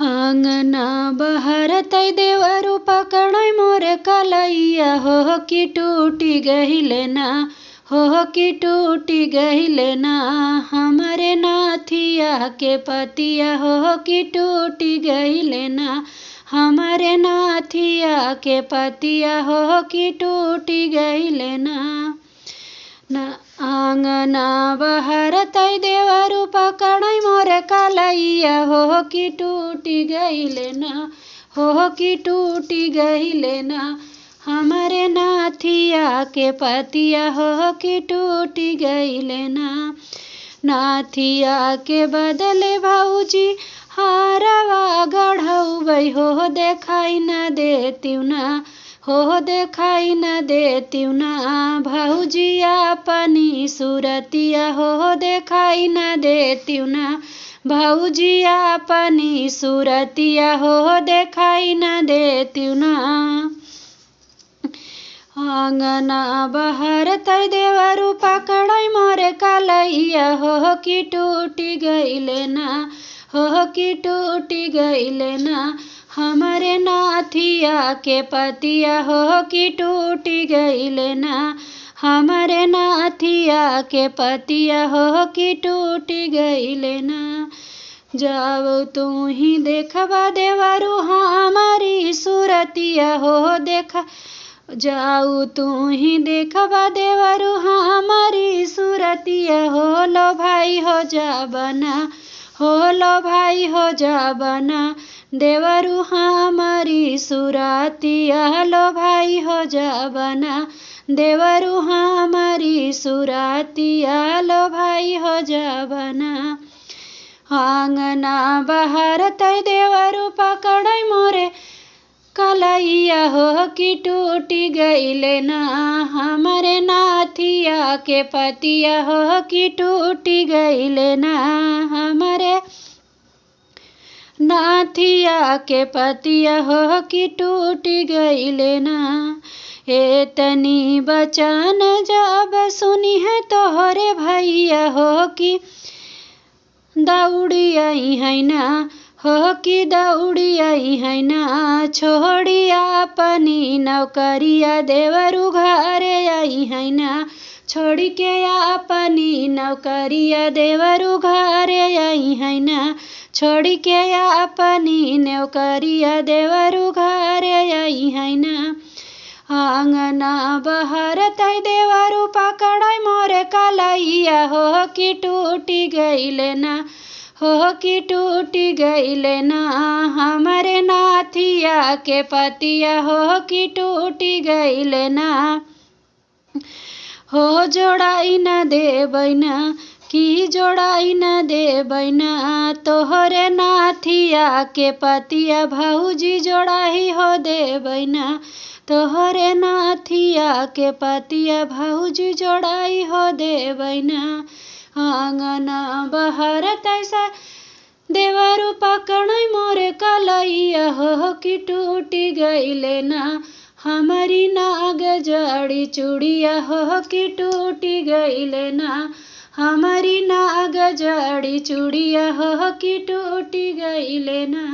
आँगना बहरतै देवरु पकड़ै मोरे कलैया हो कि टूटी गहिले ना हो कि टूटी गहिले ना हमारे नाथिया के पतिया हो कि टूटी गहिले ना हमारे नाथिया के पतिया हो कि टूटी गहिले ना आँगना बहरतै देवरु पकड़ै मोरे कलैया हो कि टूटी गहिले ना हो कि टूटी गहिले ना हमारे नाथिया के पतिया हो कि टूटी गहिले ना नाथिया के बदले भौजी हारवा गढ़ौबै हो देखाई न देतिउ ना हो देखाई न देतिउ ना भौजिया अपनी सूरतिया हो देखाई न देतिउ ना भौजिया अपनी सूरतिया हो देखाई न देतिउ ना आँगना बहरतै देवरु पकड़ै मोरे कलैया हो कि टूटी गहिले ना हो कि टूटी गहिले ना हमारे नाथिया के पतिया हो कि टूटी गहिले ना हमारे नाथिया के पतिया हो कि टूटी गहिले ना जाओ तू ही देखबा देवरु हमारी सूरतिया हो देखा जाऊ तू ही देखबा देवरु हमारी सूरतिया हो लो भाई हो जाबना हो लो भाई हो जाबना देवरु हमारी सूरतिया लो भाई हो जाबना देवरु हमारी सूरतिया लो भाई हो जाबना आँगना बहरतै देवरु पकड़ै मोरे कलैया हो कि टूटी गहिले ना हमारे नाथिया के पतिया हो कि टूटी गहिले ना हमारे नाथिया के पतिया हो कि टूटी गहिले ना एतनी बचन जब सुनी है तोहरे भैया हो कि दौड़ी आई है ना हो कि दौड़ी आई है ना छोड़ी अपनी नौकरिया देवरु घरे आई है ना छोड़ी के अपनी नौकरिया देवरु घरे आई है ना छोड़ी के अपनी नौकरिया देवरु घरे आई है ना आँगना बहरतै देवरु पकड़ै मोरे कलैया हो कि टूटी गहिले ना हो कि टूटी गहिले ना हमारे नाथिया के पतिया हो कि टूटी गहिले ना हो जोड़ाई न देबै ना कि जोड़ाई न देबै ना तोहरे नाथिया के पतिया भौजी जोड़ाई हो देबै ना तोहरे नाथिया के पतिया भौजी जोड़ाई हो देबै ना आँगना बहरतै देवरु पकड़ै मोरे कलैया हो कि टूटी गहिले ना हमारी नाग जड़ी चूड़िया हो कि टूटी गहिले ना हमारी नाग जड़ी चूड़िया हो कि टूटी गहिले ना।